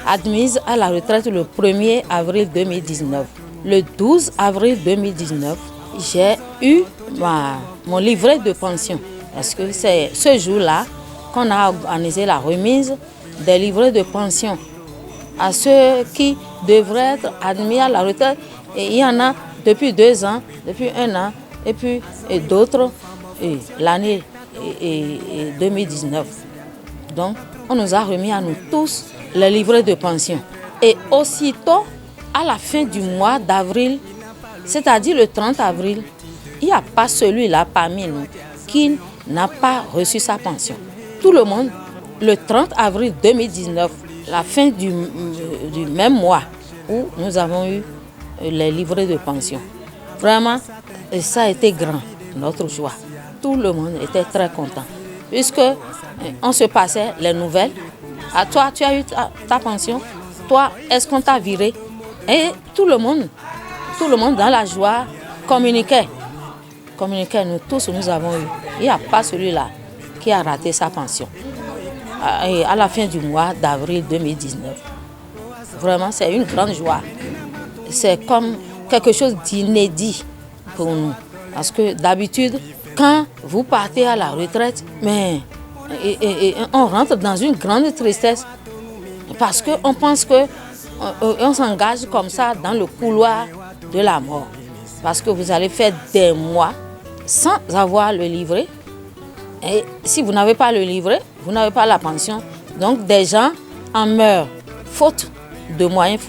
Admise à la retraite le 1er avril 2019. Le 12 avril 2019, j'ai eu mon livret de pension. Parce que c'est ce jour-là qu'on a organisé la remise des livrets de pension à ceux qui devraient être admis à la retraite. Et il y en a depuis 2 ans, depuis 1 an, et puis d'autres l'année 2019. Donc, on nous a remis à nous tous les livrets de pension. Et aussitôt, à la fin du mois d'avril, c'est-à-dire le 30 avril, il n'y a pas celui-là parmi nous qui n'a pas reçu sa pension. Tout le monde, le 30 avril 2019, la fin du même mois où nous avons eu les livrets de pension. Vraiment, ça a été grand, notre joie. Tout le monde était très content. Puisque on se passait les nouvelles. À toi, tu as eu ta pension. Toi, est-ce qu'on t'a viré? Et tout le monde dans la joie communiquait. Nous tous, nous avons eu. Il n'y a pas celui-là qui a raté sa pension. Et à la fin du mois d'avril 2019. Vraiment, c'est une grande joie. C'est comme quelque chose d'inédit pour nous. Parce que d'habitude, quand vous partez à la retraite, on rentre dans une grande tristesse. Parce qu'on pense qu'on s'engage comme ça dans le couloir de la mort. Parce que vous allez faire des mois sans avoir le livret. Et si vous n'avez pas le livret, vous n'avez pas la pension. Donc des gens en meurent, faute de moyens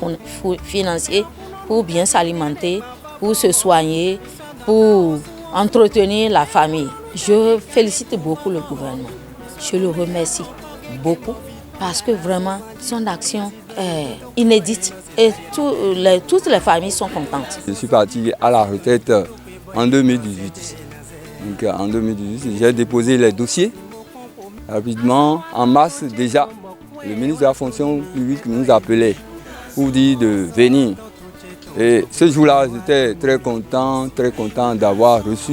financiers pour bien s'alimenter, pour se soigner, pour entretenir la famille. Je félicite beaucoup le gouvernement. Je le remercie beaucoup parce que vraiment son action est inédite et toutes les familles sont contentes. Je suis parti à la retraite en 2018. Donc, en 2018, j'ai déposé les dossiers rapidement. En mars déjà, le ministre de la fonction publique nous appelait pour dire de venir. Et ce jour-là, j'étais très content d'avoir reçu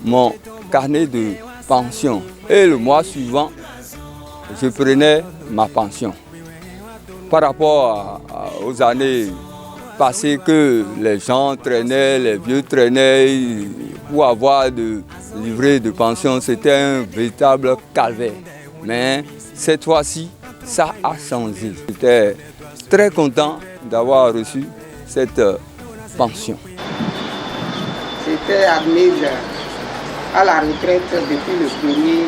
mon carnet de pension. Et le mois suivant, je prenais ma pension. Par rapport aux années passées que les gens traînaient, les vieux traînaient, pour avoir de livret de pension, c'était un véritable calvaire. Mais cette fois-ci, ça a changé. J'étais très content d'avoir reçu cette pension. J'étais admise à la retraite depuis le 1er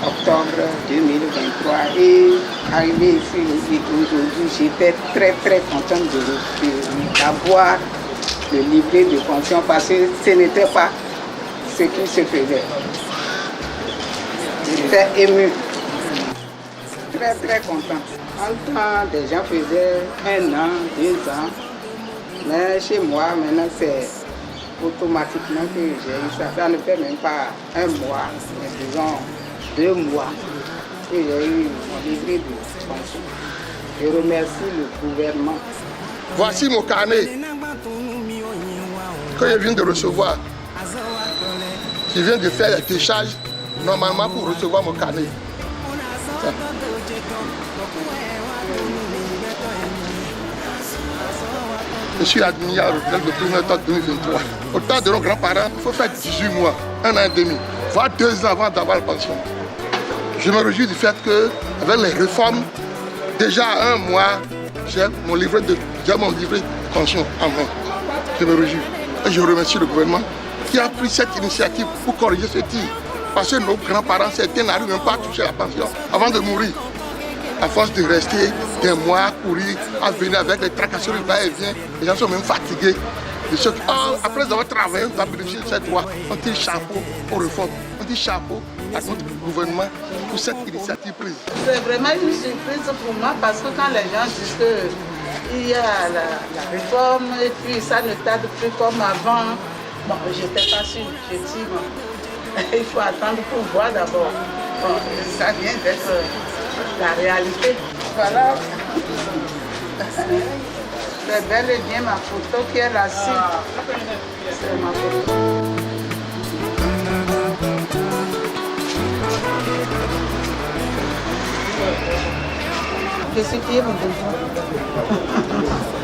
octobre 2023 et arrivé ici aujourd'hui, j'étais très contente d'avoir le livret de pension parce que ce n'était pas ce qui se faisait. J'étais émue, très contente. En temps, des gens faisaient 1 an, 2 ans, mais chez moi, maintenant, c'est automatiquement que j'ai eu ça. Ça ne fait même pas 1 mois, mais disons 2 mois que j'ai eu mon livret de pension. Je remercie le gouvernement. Voici mon carnet que je viens de recevoir. Je viens de faire la décharge normalement pour recevoir mon carnet. Je suis admis à la retraite le 1er octobre 2023. Au temps de nos grands-parents, il faut faire 18 mois, 1 an et demi, voire 2 ans avant d'avoir la pension. Je me réjouis du fait qu'avec les réformes, déjà 1 mois, j'ai mon livret de pension en main. Je me réjouis. Et je remercie le gouvernement qui a pris cette initiative pour corriger ce tir. Parce que nos grands-parents, certains n'arrivent même pas à toucher la pension avant de mourir. À force de rester des mois à courir, à venir avec les tracasseries va-et-vient, les gens sont même fatigués. Après avoir travaillé, on va bénéficier de cette loi. On dit chapeau aux réformes, on dit chapeau à notre gouvernement pour cette initiative prise. C'est vraiment une surprise pour moi parce que quand les gens disent qu'il y a la réforme et puis ça ne tarde plus comme avant, bon, je n'étais pas sûre. Je dis, bon, il faut attendre pour voir d'abord. Bon, ça vient d'être la réalité. Voilà. C'est bel et bien ma photo qui est là-ci. C'est ma photo. Je suis fière de toi.